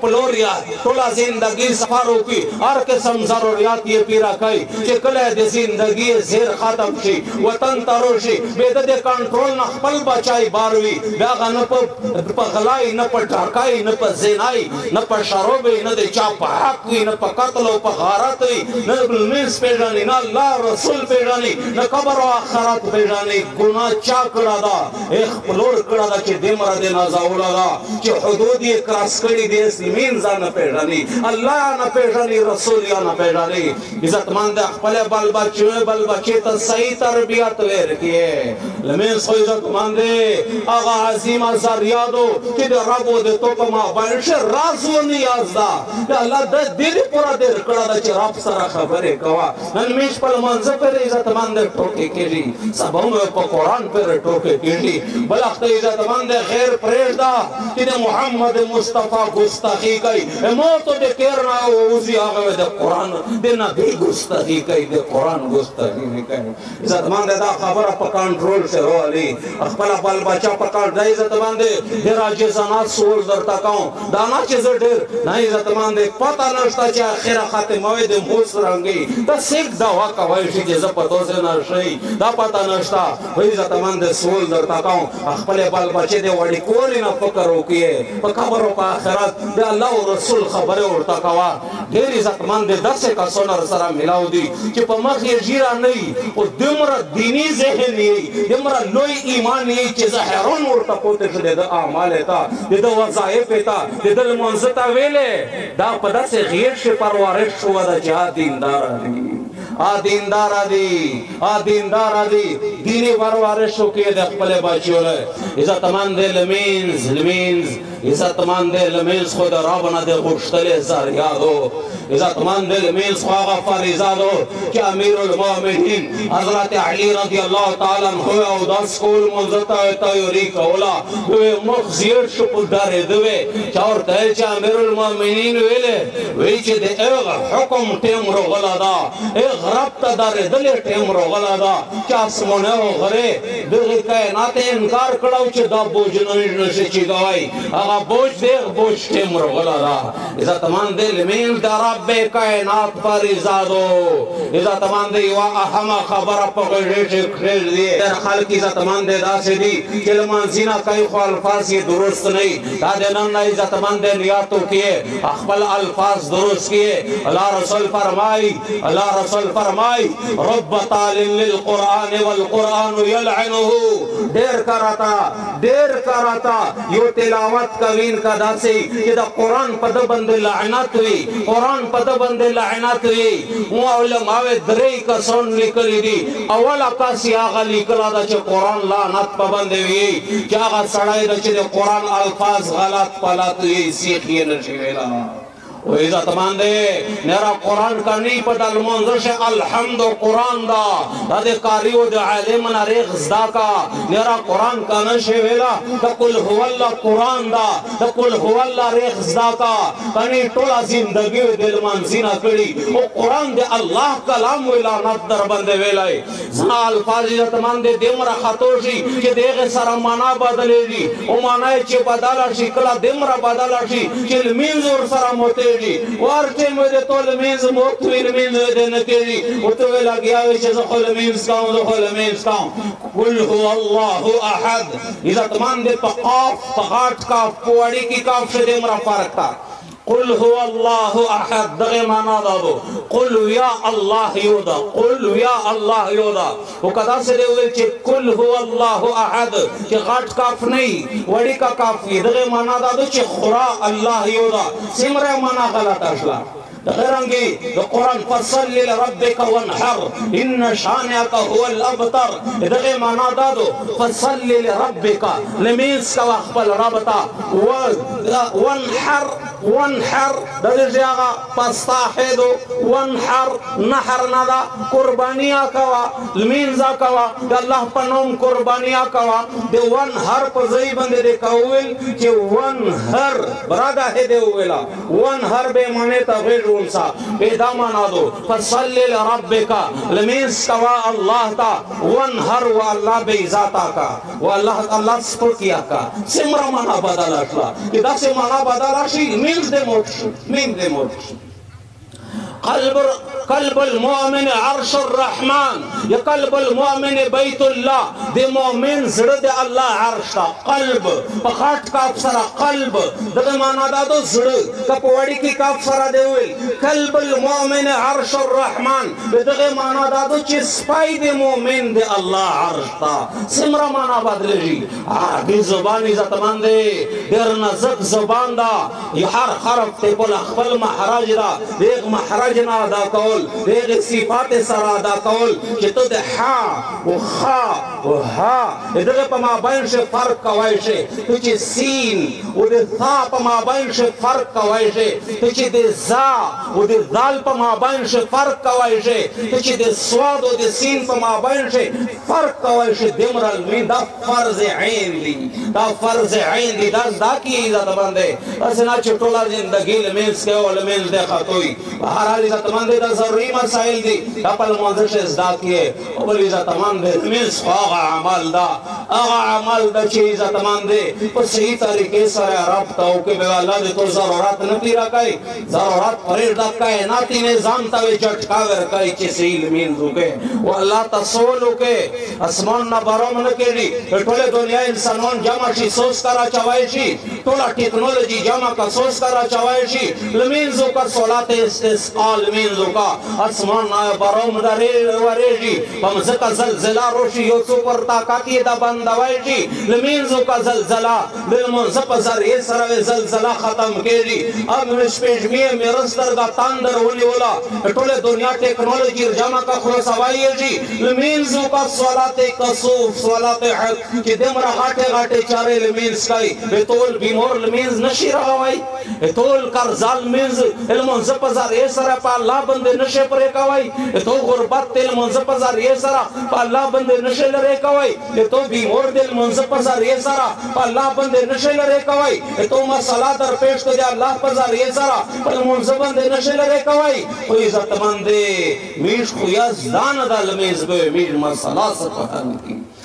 پلوریا ټوله زندگی سفارو کی هر قسم ضروریات یې پیرا کوي چې کله د زندگی زیر ختم شي وطن ترو شي بې د کنټرول نه خپل بچای بار وي بیا هغه نه په غلای نه په ډاکای نه په زینای نه په شراب نه د چا په حق وي نه په قتل او په غارت وي نه لمونځ پیژني نه الله رسول پیژني نه قبر او آخرت پیژني ګناه چا کړه ده خپلور کړه ده چې دمره د نازوله ده چې حدود یې کراس کړي دي مين ځان پیژني الله نه پیژني رسول یا نه پیژني عزتمند خپل بال بچي ته صحیح تربیت ورکړي لمن سو عزتمند هغه عظیم زریادو چې د رب د تو په ما باندې راز و نیاز ده الله د دې پورا د کړه چې رب سره خبرې کوا نن میش په منځ پر عزتمند ټوکې کېږي سبا په قران پر ټوکې کېږي بل وخت عزتمند غیر پرېږده چې د محمد مصطفی ګستاخی کوي موت د کېرنا اوزي هغه د قران د نبی ګستاخی کوي د قران ګستاخی کوي عزتمند دا خبره په کنټرول سره ولي خپل بل بچا په کار دی عزتمند د راځي زنات سول درته کوم دا نه چې زه ډېر نه عزتمند پته نشته چې اخره خاتمه وي د موس رنګي دا سیک دا واکه وایي چې زه په توسه نه شي دا پته نشته وای عزتمند سول درته کوم خپل بل بچي د وړي کول نه فکر وکړي په خبرو په آخرت د الله او رسول خبره ورته کوا ډېر عزتمند داسې کسانو سره ملاو دي چې په مخ یې ژیره نه وي او دومره دیني ذهن یې دومره لوی ایمان یې چې زه حیران ورته پوته شو د اعمالو ته د وظایفو ته د لمونځ ته ویلې دا په داسې غیر شي پرورش شوه د چې دیندار دي دیني پرورش وکړي د خپل بچیو له عزتمند لمینځ عزتمند لمینځ خو د رب نه د غوښتلې زریادو عزتمند لمینځ خو هغه فریضادو چې امیر المؤمنین حضرت علی رضی الله تعالی عنہ او داس کول منځته تیاری کوله مخ زیر شو په درې دوی چې ورته چې امیر المؤمنین وی چې د حکم ټیم روغلا دا غرب ته درې دلې ټیم روغلا دا چې اسمانه او غره دغه کائنات انکار کړو چې دا بوج نه نشي چې گواي هغه بوج دې بوج ټیم روغلا دا عزتمند لمین د رب کائنات فریضادو عزتمند یو اهم خبره په غږ کې دی در خلک عزتمند داسې دي چې لمانځینا کوي خو الفاظ یې درست نه دا د نن عزتمند نیاتو کې خپل الفاظ درست کیے اللہ رسول فرمائی رب تعلیم للقرآن والقرآن یلعنه دیر کراتا یو تلاوت کوین کا داسی کہ دا قرآن پا دا بند لعنت ہوئی وہ علماء دری کسون لکلی دی اولا کاسی آغا لکلا دا چھ قرآن لعنت پا بند ہوئی کہ آغا سڑائی دا چھ قرآن الفاظ غلط پلات ہوئی سیخی نشویلا و عزتمند نیرا قرآن کرنی پا دل منظرش الحمد قرآن دا دے کاری و دے عالم نریغ زدا کا نیرا قرآن کا نشویلا دا کل هو اللہ قرآن دا کل هو اللہ ریغ زدا کا کنی تولا زندگی و دل منزینا کری و قرآن دے اللہ کلام و لعنت در بندے ویلائی زنا الفاظ عزتمند دمرا خطوشی کہ دیغ سر مانا بدلے جی و مانای چی بدالا شی کلا دمرا بدالا شی چل مینزور سر موتے وارتے مجھے تو لمینز موتوی لمینز دے نکیجی اتوی لگیا ویچے زخو لمینز کاؤں قل هو اللہ احد عزتمان دے پا قاف پا غاٹ کاف پوڑی کی کاف شدے مرا فرق تھا قل هو اللہ احد دغی مانا دادو قل یا اللہ یودا وہ قدا سے دے ہوئے چھے قل هو اللہ احد چھے غاٹ کاف نہیں وڑی کا کافی دغی مانا دادو چھے خورا اللہ یودا سمرے مانا غلط اشلا غیرانگی قرآن فصل لربک وانحر ان شانعک هو الابتر دغی مانا دادو فصل لربک لمیز کا وقبل ربطا وانحر وانحر دغه هغه پستاحدو وانحر نحر ندا قربانیا کوا لمینځه کوا د الله په نوم قربانیا کوا د وانحر په ځای باندې د کول چې وانحر براده هده ویلا وانحر به معنی ته غیرونسا پیدا معنا دو فصلی لربک لمینځ کوا الله تا وانحر والله به ذاتا کا والله سپکیا کا سمرا معنا بدل شلا دا سه معنا بدل شي مینځ د موت قلب المؤمن عرش الرحمن یا قلب المؤمن بیت الله د مؤمن زړه د الله عرش تا قلب په خاط کاف سره قلب دغه معنا دا د زړه کپوړی کې کاف سره دی ویل قلب المؤمن عرش الرحمن دغه معنا دا د چې سپای د مؤمن د الله عرش تا سمرا معنا بدلږي عربي زبان عزت مند ډیر نازک زبان دا هر حرف ته په خپل مخرج دا دغه مخرج نه ادا کول دغه صفات سره ادا کول چې ته د ها او خا او ها دغه په مابین شه فرق کوي شه ته چې سین او د ثا په مابین شه فرق کوي شه ته چې د زا او د ذال په مابین شه فرق کوي شه ته چې د صاد او د سین په مابین شه فرق کوي شه دمرل می دا فرض عین دی دا فرض عین دی دا کی عزت باندې اسنه چټولا زندگی لمنس کې او لمنس د خطوي هر عزت مند دا ضروري مسائل دي دا په موضوع شه زده کیه او بل عزت مند مس هغه عمل دا چې عزت مند په صحیح طریقې سره رابط او کې به الله دې تو ضرورت نه پیرا کوي ضرورت پرې دا کائنات نظام ته جټکا ورکای چې صحیح لمین روکه او الله تصول کې اسمان نه بارم نه کېږي ټوله دنیا انسانون جمع شي سوچ کرا چوي شي ټوله ټیکنالوژي جمع کا سوچ کرا چوي شي لمین زو کا صلات استسقاء لمین زو کا اسمان نه بارم درې ورېږي پمزه زلزلہ روشي یو څو پر طاقت دا بندوي شي لمین زو کا زلزلہ بالمنصب ذریعہ سره زلزلہ ختم کېږي اب نشپېژمې مرستر دا تاندر ولي ولا ټوله دنیا ټیکنالوژي جمع کا خلاصوي شي لمین زو کا صلات کسوف صلات حق چې دمره غاټه چارې لمین سکای به ټول بیمار لمین نشي راوي ټول قرضال منز المنصب ذریعہ سره په الله باندې نشه پرې کوي ته غربت تل منصب ذریعہ سره په الله باندې نشه لري کوي ته بیمار دل منصب ذریعہ سره په الله باندې نشه لري کوي ته مساله در پیش کړه الله په ذریعہ سره په منصب باندې نشه لري کوي خو عزت مند میش خو یاز دان د لمیز به میش مساله سره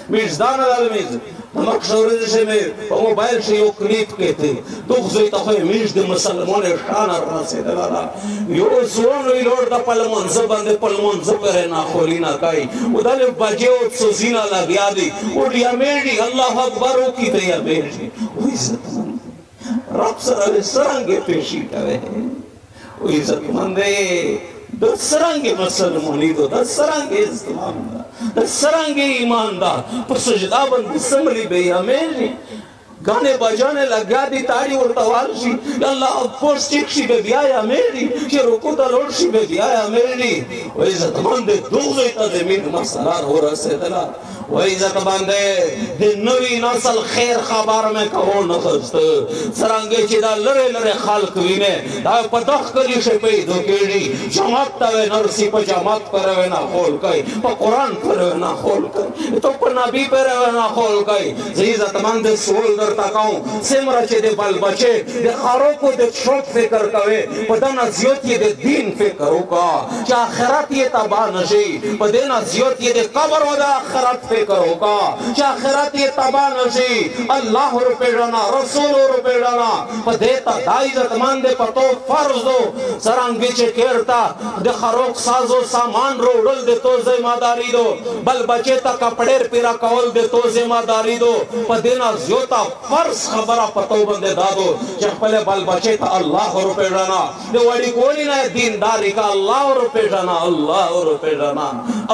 میش دان د لمیز مکشورې شه مې په موبایل شي یو کلیپ کېته دوه زوی ته میش د مسلمانې شان راسېدل یو زون ویلور د پلمون زبند پلمون زبر نه خوري نه کوي ودل بجو سوزینا لګیا دي او ډیا مېډي الله اکبر او کی ته یا مېډي او عزت رب سره سرنګ پېشي کوي او عزت مندې د سرنګ مسلمانۍ د سرنګ اسلام د سرنګ ایمان دا په سجدا باندې سمري به امېږي गाने बजाने लगा दी ताड़ी और तवालशी अल्लाह पोस्ट चिक्शी बे बिया मेरी कि रुको द लोडशी बे बिया मेरी वो इज्जत मंदे दूजे ता जमीन मसलार हो रसे तला वो इज्जत मंदे दे नवी नस्ल खैर खबर में कहो न खस्त सरंगे चिदा लरे लरे खालक विने दा पदख कली शे पे दो केडी जमात तवे नरसी प जमात परवे ना खोल कई प कुरान परवे ना खोल कई तो प नबी परवे ना खोल कई इज्जत मंदे सोल तकाऊ सिमरा चे दे बाल बचे दे खारो को दे शौक फिकर कवे पदना जियत ये दे दीन फिकर होगा क्या आखिरत ये तबाह नशी पदेना जियत ये दे कब्र वदा आखिरत फिकर होगा क्या आखिरत ये तबाह नशी अल्लाह रुपए जाना रसूल रुपए जाना पदेता दाइजत मान दे पतो फर्ज दो सरंगी चे केरता दे खारो साजो सामान रोडल दे तो जिम्मेदारी दो बल बचे ता कपड़े पिरा कवल दे तो जिम्मेदारी दो पदेना जियता फर्ज खबरा पतो बंदे दादो चपले बाल बचे था अल्लाह रुपए जाना दे वड़ी कोई ना दीनदारी का अल्लाह रुपए जाना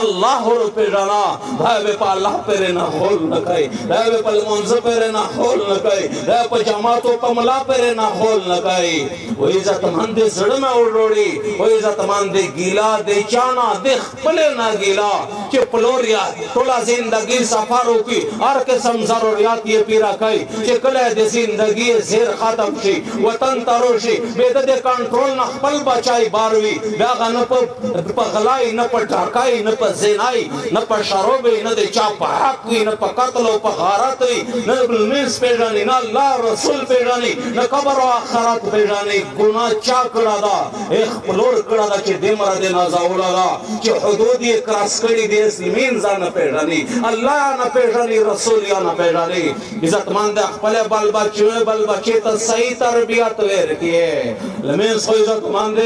अल्लाह रुपए जाना भावे पा अल्लाह पेरे ना खोल न कई भावे पल मंज पेरे ना खोल न कई भावे प जमातो कमला पेरे ना खोल न कई वो इज्जत मंदे सड़ में उड़ोड़ी वो इज्जत मंदे गीला दे चाना दे खपले ना गीला के पलोरिया थोड़ा जिंदगी सफारो की हर किस्म जरूरियात ये पीरा कई چې کله د زندگی زیر ختم شي وطن ترو شي به د کنټرول نه خپل بچای باروي دا نه په غلای نه په ټاکای نه په زینای نه په شراب نه د چا په حق وي نه په قتل او په غارت وي نه بلمیس پیژني نه الله رسول پیژني نه قبر او آخرت پیژني ګناه چا کړه دا خپلور کړه دا چې دمر د نازولا دا چې حدود یې کراس کړي دي اسلامین ځان نه پیژني الله نه پیژني رسول یا نه پیژني عزتمند خپل بل بچي ته صحیح تربیت ورکړي لمن سو عزتمند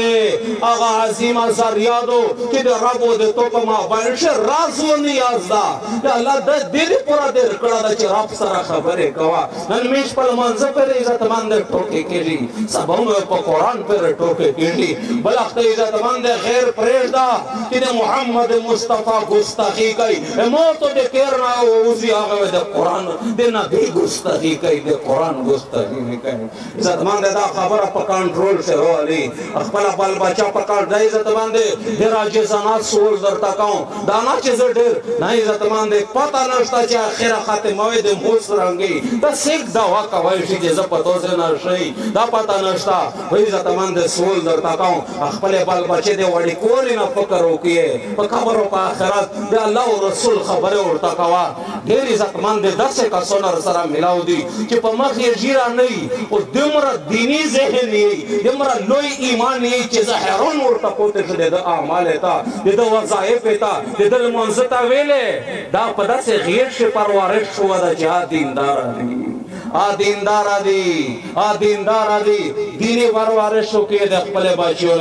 هغه عظیم اثر یادو چې د رب او د تو په ما باندې راز و نیاز دا الله د دې پورا د کړه چې رب سره خبرې کوا نن میش په منځ پر عزتمند ټوکې کړي سباونه په قران پر ټوکې کړي بل اخته عزتمند غیر پرېدا چې محمد مصطفی ګستاخی کوي موت د کېرنا او اوسي هغه د قران د نبی ګستاخی کوي د قران ګستاخی نه کوي عزتمند دا خبره په کنټرول سره ولي خپل بل بچا په کار د عزتمند د راځي زنات سول درتا کوم دا نه چې ډېر نه عزتمند پتا نشته چې اخره خاتمه وي د موس رنګي دا سیک دا واکا وایي چې ز په توسه نه شي دا پتا نشته وای عزتمند سول درتا کوم خپل بل بچي د وړي کول نه فکر وکي په خبر او په آخرت د الله او رسول خبره ورته کوا ډېر عزتمند داسې کسونه سره ملاو دي چې په مخ یې ژیره نه او دمر دینی ذهن یې دمر لوی ایمان یې چې زهرون ورته پوتې شو د اعمال ته د وظایف ته د منځ ته ویلې دا په داسې غیر شي پرورش شو د جهاد دیندار دي دیندار دي دیني پرورش شو کې د خپل بچو